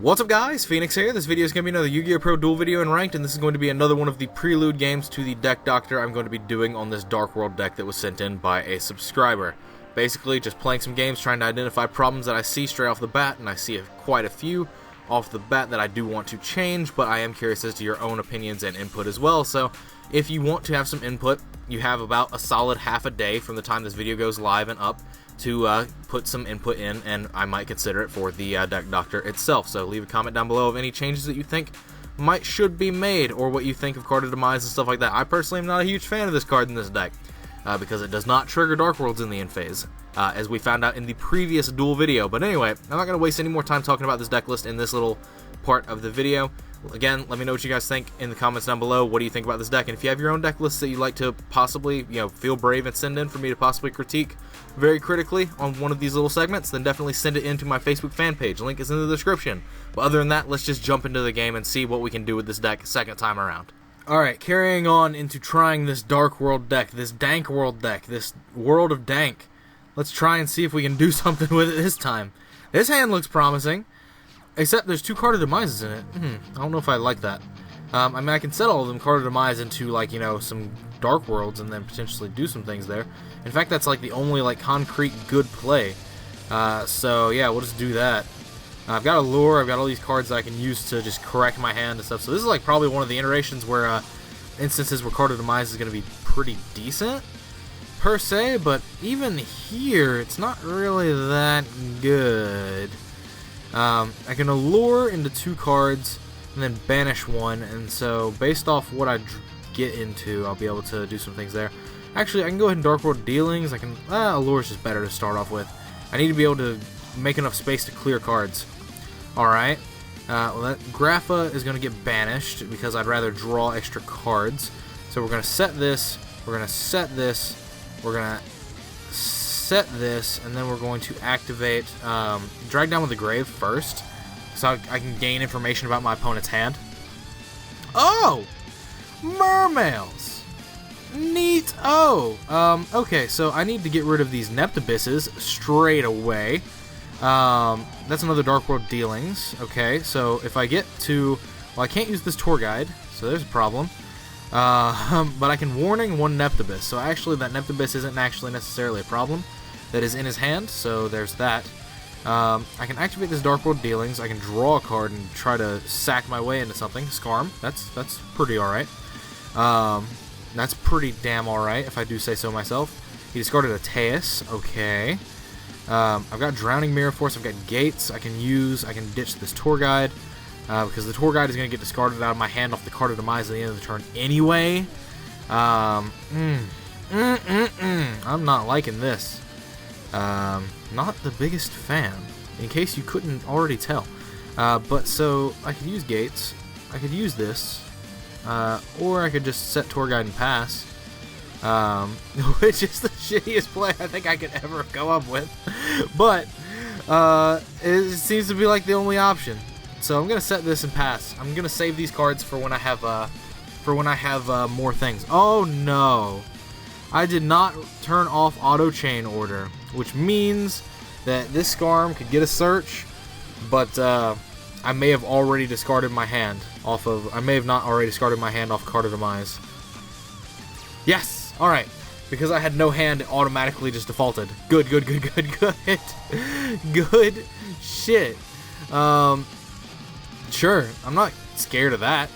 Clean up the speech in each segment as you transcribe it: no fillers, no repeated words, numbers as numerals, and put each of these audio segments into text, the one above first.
What's up guys, Phoenix here. This video is going to be another YGOpro duel video in ranked, and this is going to be another one of the prelude games to the deck doctor I'm going to be doing on this Dark World deck that was sent in by a subscriber. Basically, just playing some games, trying to identify problems that I see straight off the bat, and I see quite a few off the bat that I do want to change, but I am curious as to your own opinions and input as well. So if you want to have some input, you have about a solid half a day from the time this video goes live and up to put some input in, and I might consider it for the deck doctor itself. So leave a comment down below of any changes that you think should be made, or what you think of Card of Demise and stuff like that. I personally am not a huge fan of this card in this deck because it does not trigger Dark Worlds in the end phase, as we found out in the previous duel video. But anyway, I'm not going to waste any more time talking about this deck list in this little part of the video. Again, let me know what you guys think in the comments down below. What do you think about this deck? And if you have your own deck lists that you'd like to possibly, feel brave and send in for me to possibly critique very critically on one of these little segments, then definitely send it into my Facebook fan page. Link is in the description. But other than that, let's just jump into the game and see what we can do with this deck second time around. Alright, carrying on into trying this Dark World deck, this Dank World deck, this World of Dank. Let's try and see if we can do something with it this time. This hand looks promising. Except there's two Card of Demises in it. I don't know if I like that. I mean, I can set all of them Card of Demise into, some Dark Worlds and then potentially do some things there. In fact, that's the only concrete good play. So yeah, we'll just do that. I've got a lure. I've got all these cards that I can use to just correct my hand and stuff. So this is probably one of the iterations where instances where Card of Demise is going to be pretty decent per se, but even here, it's not really that good. I can allure into two cards and then banish one, and so based off what I get into, I'll be able to do some things there. Actually, I can go ahead and Dark World Dealings. I can allure is just better to start off with. I need to be able to make enough space to clear cards. Alright, well, that Graffa is going to get banished because I'd rather draw extra cards. So we're going to set this, we're going to set this, we're going to set this, and then we're going to activate Drag Down with the Grave first, so I can gain information about my opponent's hand. Oh! Mermails! Neat! Oh! Okay, so I need to get rid of these Neptibusses straight away. That's another Dark World Dealings. Okay, so if I get to... Well, I can't use this Tour Guide, so there's a problem. But I can Warning one Neptibus, so actually that Neptibus isn't actually necessarily a problem. That is in his hand, so there's that. I can activate this Dark World Dealings. I can draw a card and try to sack my way into something. Scarm, that's pretty alright. That's pretty damn alright, if I do say so myself. He discarded a Teus, okay. I've got Drowning Mirror Force, I've got Gates I can ditch this Tour Guide. Because the Tour Guide is going to get discarded out of my hand off the Card of Demise at the end of the turn anyway. I'm not liking this. Not the biggest fan, in case you couldn't already tell. But so, I could use Gates, I could use this, or I could just set Tour Guide and pass. Which is the shittiest play I think I could ever come up with. But, it seems to be the only option. So I'm gonna set this and pass. I'm gonna save these cards for when I have more things. Oh no, I did not turn off auto chain order, which means that this Scarm could get a search, but I may have already discarded my hand off of. I may have not already discarded my hand off Card of Demise. Yes, all right, because I had no hand, it automatically just defaulted. Good, good, good, good, good, good shit. Sure, I'm not scared of that.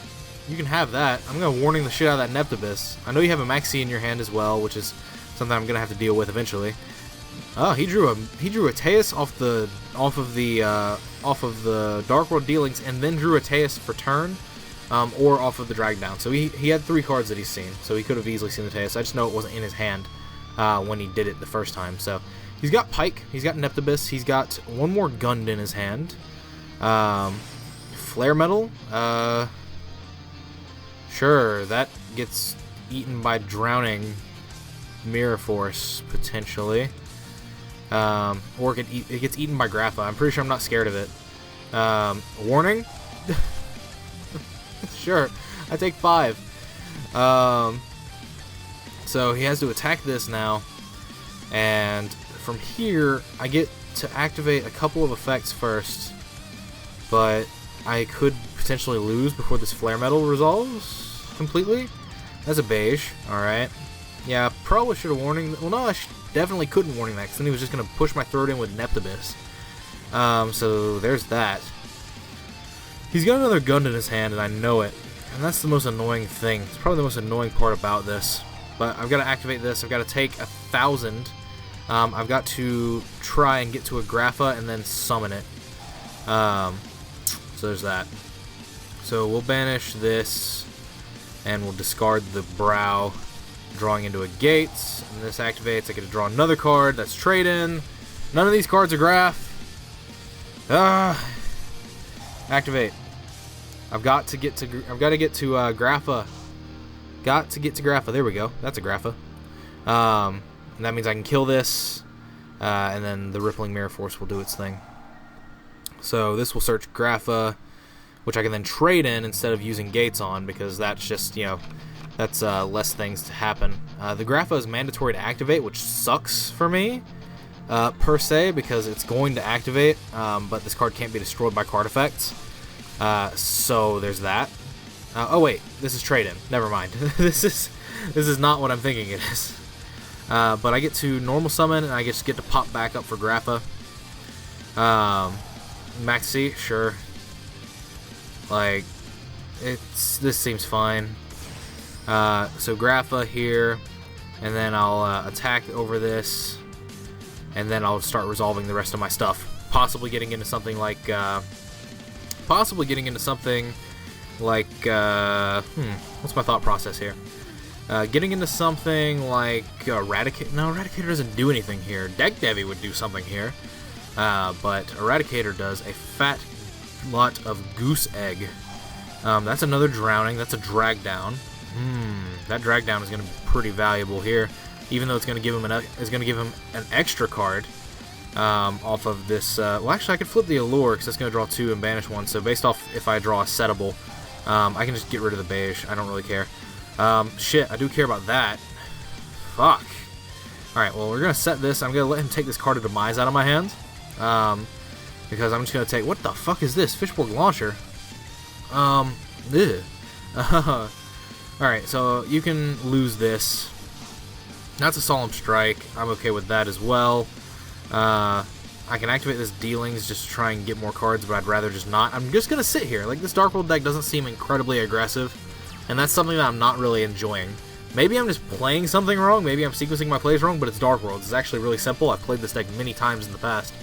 You can have that. I'm gonna Warning the shit out of that Neptibus. I know you have a Maxi in your hand as well, which is something I'm gonna have to deal with eventually. Oh, he drew a Teus off of the Dark World Dealings, and then drew a Teus for turn, or off of the Drag Down. So he had three cards that he's seen, so he could have easily seen the Teus. I just know it wasn't in his hand when he did it the first time. So he's got Pike, he's got Neptibus, he's got one more Gund in his hand. Flare Metal, sure, that gets eaten by Drowning Mirror Force, potentially. Or it gets eaten by Graffa. I'm pretty sure I'm not scared of it. Warning? Sure, I take 5. So he has to attack this now, and from here, I get to activate a couple of effects first, but I could potentially lose before this flare metal resolves completely. That's a beige. Alright. Yeah, probably should have warning. Well, no, I definitely couldn't warning that, because then he was just going to push my throat in with Neptibus. So there's that. He's got another gun in his hand, and I know it. And that's the most annoying thing. It's probably the most annoying part about this. But I've got to activate this. I've got to take 1,000. I've got to try and get to a Graffa and then summon it. So there's that. So we'll banish this, and we'll discard the brow, drawing into a Gates. And this activates. I get to draw another card. That's trade-in. None of these cards are Graph. Activate. I've got to get to Graffa. Got to get to Graffa. There we go. That's a Graffa. And that means I can kill this, and then the Rippling Mirror Force will do its thing. So this will search Graffa, which I can then trade in instead of using Gates on, because that's just, you know, that's less things to happen. The Graffa is mandatory to activate, which sucks for me, per se, because it's going to activate, but this card can't be destroyed by card effects. So there's that. Oh wait, this is trade-in. Never mind. This is not what I'm thinking it is. But I get to normal summon, and I just get to pop back up for Graffa. Maxi, sure. Like, this seems fine. So Graffa here, and then I'll attack over this, and then I'll start resolving the rest of my stuff. Possibly getting into something like, what's my thought process here? Getting into something like Eradicator. No, Eradicator doesn't do anything here. Deck Devi would do something here. But Eradicator does a fat lot of Goose Egg. That's another drowning. That's a drag down. That drag down is going to be pretty valuable here, even though it's going to give him an extra card off of this. Well, actually, I could flip the Allure because that's going to draw 2 and banish 1. So based off if I draw a settable, I can just get rid of the beige. I don't really care. Shit, I do care about that. Fuck. Alright, well, we're going to set this. I'm going to let him take this card of Demise out of my hand. Because I'm just going to take... What the fuck is this? Fishborg Launcher. Alright, so you can lose this. That's a Solemn Strike. I'm okay with that as well. I can activate this Dealings just to try and get more cards, but I'd rather just not. I'm just going to sit here. Like, this Dark World deck doesn't seem incredibly aggressive, and that's something that I'm not really enjoying. Maybe I'm just playing something wrong. Maybe I'm sequencing my plays wrong, but it's Dark World. It's actually really simple. I've played this deck many times in the past.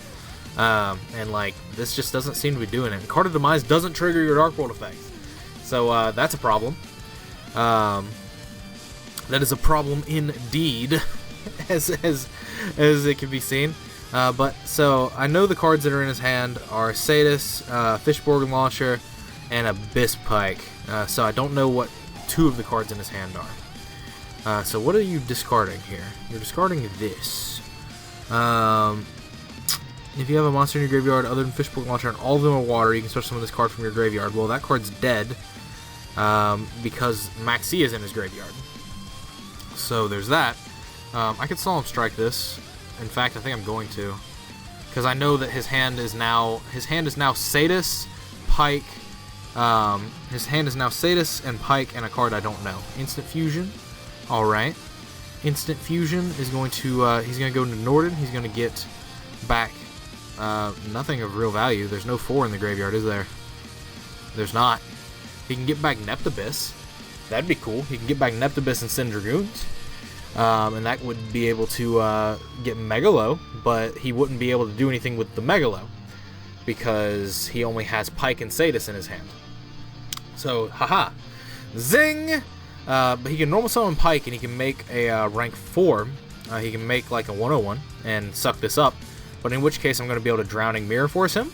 And, like, this just doesn't seem to be doing it. Card of Demise doesn't trigger your Dark World effects. So, that's a problem. That is a problem indeed, as it can be seen. But, so, I know the cards that are in his hand are Sadis, Fishborg Launcher, and Abyss Pike. So I don't know what 2 of the cards in his hand are. So what are you discarding here? You're discarding this. If you have a monster in your graveyard other than Fishborg Launcher and all of them are water, you can special summon this card from your graveyard. Well, that card's dead because Maxi is in his graveyard. So there's that. I could Solemn Strike this. In fact, I think I'm going to, because I know that his hand is now Sadis, Pike. His hand is now Sadis and Pike and a card I don't know. Instant Fusion. Alright. Instant Fusion is going to, he's going to go into Norden. He's going to get back nothing of real value. There's no 4 in the graveyard, is there? There's not. He can get back Neptibus. That'd be cool. He can get back Neptibus and send Dragoons. And that would be able to get Megalo, but he wouldn't be able to do anything with the Megalo because he only has Pike and Sadis in his hand. So, haha. Zing! But he can normal summon Pike and he can make a rank 4. He can make like a 101 and suck this up. But in which case I'm going to be able to Drowning Mirror Force him.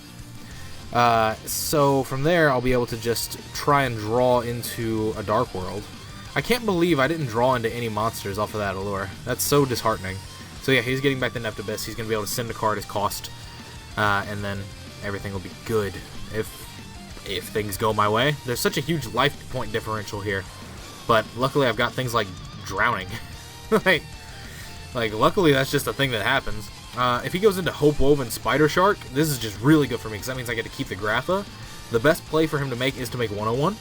So from there I'll be able to just try and draw into a Dark World. I can't believe I didn't draw into any monsters off of that Allure. That's so disheartening. So yeah, he's getting back the Neptibus. He's going to be able to send a card as cost. And then everything will be good if things go my way. There's such a huge life point differential here. But luckily I've got things like Drowning. like luckily that's just a thing that happens. If he goes into Hope Woven Spider Shark, this is just really good for me because that means I get to keep the Graffa. the best play for him to make is to make 101.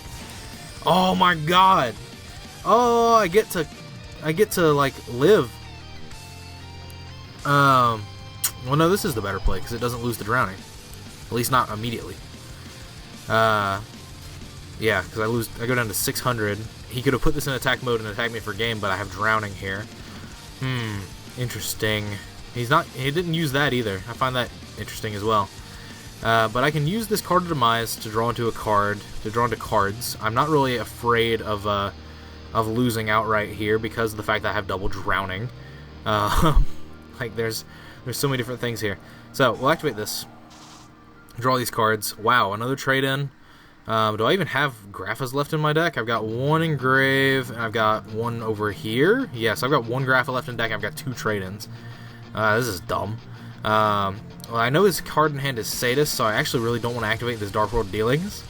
Oh my god! Oh, I get to like live. Well, no, this is the better play because it doesn't lose the drowning, at least not immediately. Yeah, because I go down to 600. He could have put this in attack mode and attacked me for game, but I have drowning here. Interesting. He didn't use that either. I find that interesting as well. But I can use this card of demise to draw into cards. I'm not really afraid of losing outright here because of the fact that I have double drowning. Like there's so many different things here. So we'll activate this. Draw these cards. Wow, another trade-in. Do I even have Graffas left in my deck? I've got one engrave, and I've got one over here. Yes, I've got one Graffa left in deck. I've got two trade-ins. This is dumb. Well, I know his card in hand is Sadist, so I actually really don't want to activate this Dark World Dealings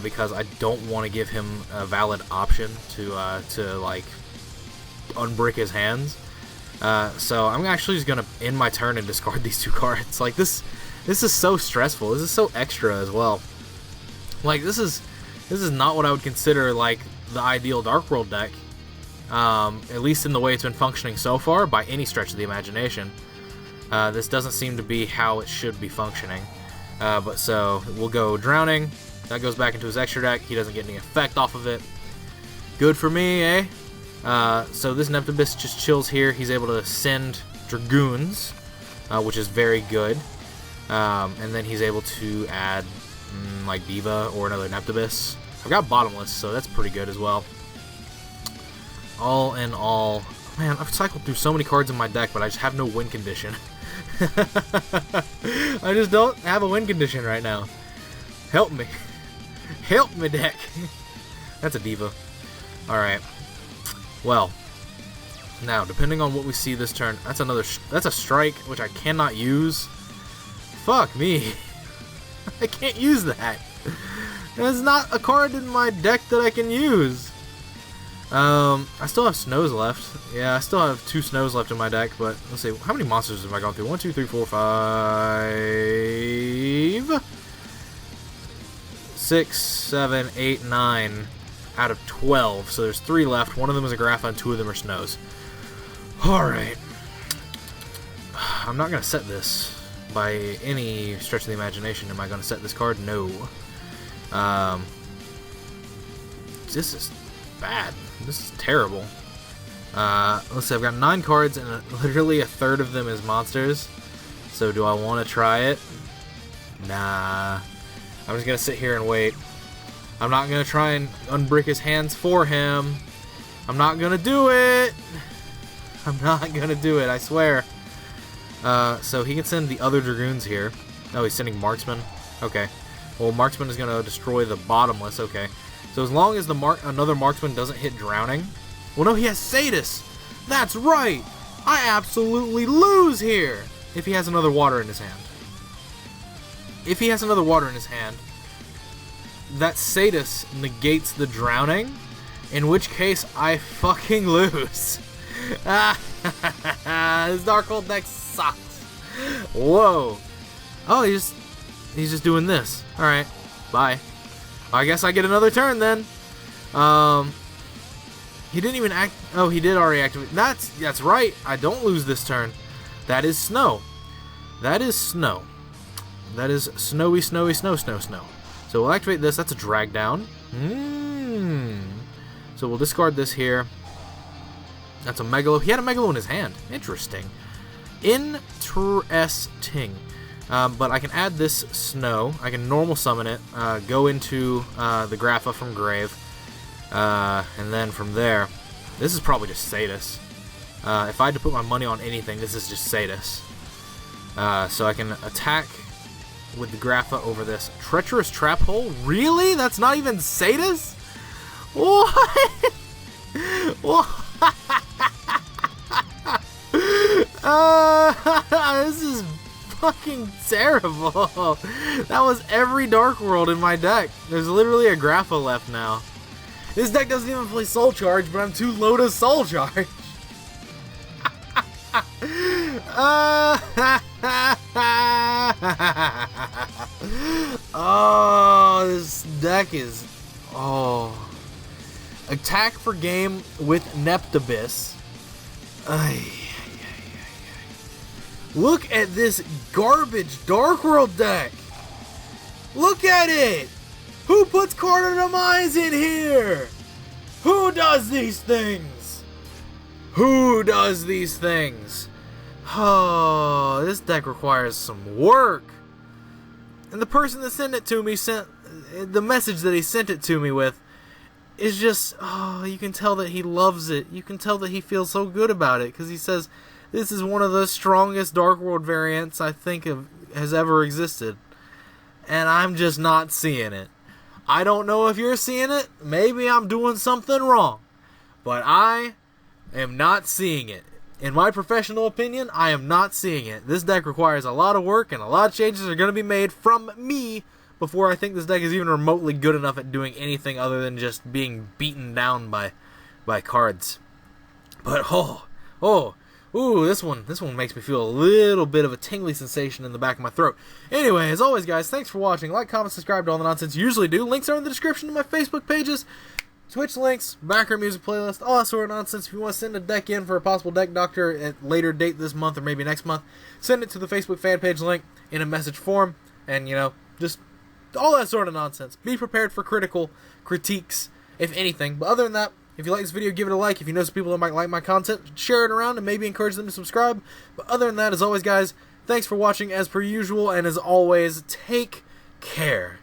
because I don't want to give him a valid option to like unbrick his hands. So I'm actually just gonna end my turn and discard these two cards. Like this is so stressful. This is so extra as well. Like this is not what I would consider like the ideal Dark World deck. At least in the way it's been functioning so far, by any stretch of the imagination. This doesn't seem to be how it should be functioning. But so we'll go drowning. That goes back into his extra deck. He doesn't get any effect off of it. Good for me, eh? So this Neptibus just chills here. He's able to send Dragoons, which is very good. And then he's able to add like Diva or another Neptibus. I've got Bottomless, so that's pretty good as well. All in all, man, I've cycled through so many cards in my deck, but I just have no win condition. I just don't have a win condition right now. Help me. Help me, deck. That's a Diva. Alright. Well, now, depending on what we see this turn, that's a strike, which I cannot use. Fuck me. I can't use that. There's not a card in my deck that I can use. I still have snows left. Yeah, I still have 2 snows left in my deck, but let's see. How many monsters have I gone through? 1, 2, 3, 4, 5... 6, 7, 8, 9 out of 12. So there's 3 left. One of them is a Graffa and 2 of them are snows. Alright. I'm not going to set this by any stretch of the imagination. Am I going to set this card? No. This is bad. This is terrible. Let's see, I've got 9 cards and literally a third of them is monsters. So do I want to try it? Nah. I'm just going to sit here and wait. I'm not going to try and unbrick his hands for him. I'm not going to do it. I'm not going to do it, I swear. So he can send the other Dragoons here. Oh, he's sending Marksman. Okay. Well, Marksman is going to destroy the Bottomless. Okay. So as long as another Marksman doesn't hit drowning... Well, no, he has Sadist! That's right! I absolutely lose here! If he has another water in his hand. If he has another water in his hand, that Sadist negates the drowning, in which case I fucking lose. This Dark World deck sucks. Whoa. Oh, he's just doing this. Alright, bye. I guess I get another turn then. He didn't even act. Oh, he did already activate. That's right. I don't lose this turn. That is snow. That is snow. That is snowy, snowy, snow, snow, snow. So we'll activate this. That's a drag down. So we'll discard this here. That's a Megalo. He had a Megalo in his hand. Interesting. Interesting. But I can add this snow. I can normal summon it. Go into the Graffa from grave. And then from there, this is probably just Sadist. If I had to put my money on anything, this is just Sadist. So I can attack with the Graffa over this treacherous trap hole. Really? That's not even Sadist? What? What? This is fucking terrible. That was every Dark World in my deck. There's literally a Graffa left now. This deck doesn't even play Soul Charge, but I'm too low to Soul Charge. Oh, this deck is... Oh. Attack for game with Neptibus. Ay. Look at this garbage Dark World deck. Look at it. Who puts Carter-Demise in here? Who does these things? Who does these things? Oh, this deck requires some work. And the person that sent it to me sent the message that he sent it to me with is just, oh, you can tell that he loves it. You can tell that he feels so good about it because he says this is one of the strongest Dark World variants I think has ever existed. And I'm just not seeing it. I don't know if you're seeing it. Maybe I'm doing something wrong. But I am not seeing it. In my professional opinion, I am not seeing it. This deck requires a lot of work, and a lot of changes are going to be made from me before I think this deck is even remotely good enough at doing anything other than just being beaten down by cards. But ooh, this one makes me feel a little bit of a tingly sensation in the back of my throat. Anyway, as always, guys, thanks for watching. Like, comment, subscribe to all the nonsense you usually do. Links are in the description to my Facebook pages, Twitch links, background music playlist, all that sort of nonsense. If you want to send a deck in for a possible deck doctor at a later date this month or maybe next month, send it to the Facebook fan page link in a message form, and, you know, just all that sort of nonsense. Be prepared for critical critiques, if anything. But other than that, if you like this video, give it a like. If you know some people that might like my content, share it around and maybe encourage them to subscribe. But other than that, as always, guys, thanks for watching as per usual, and as always, take care.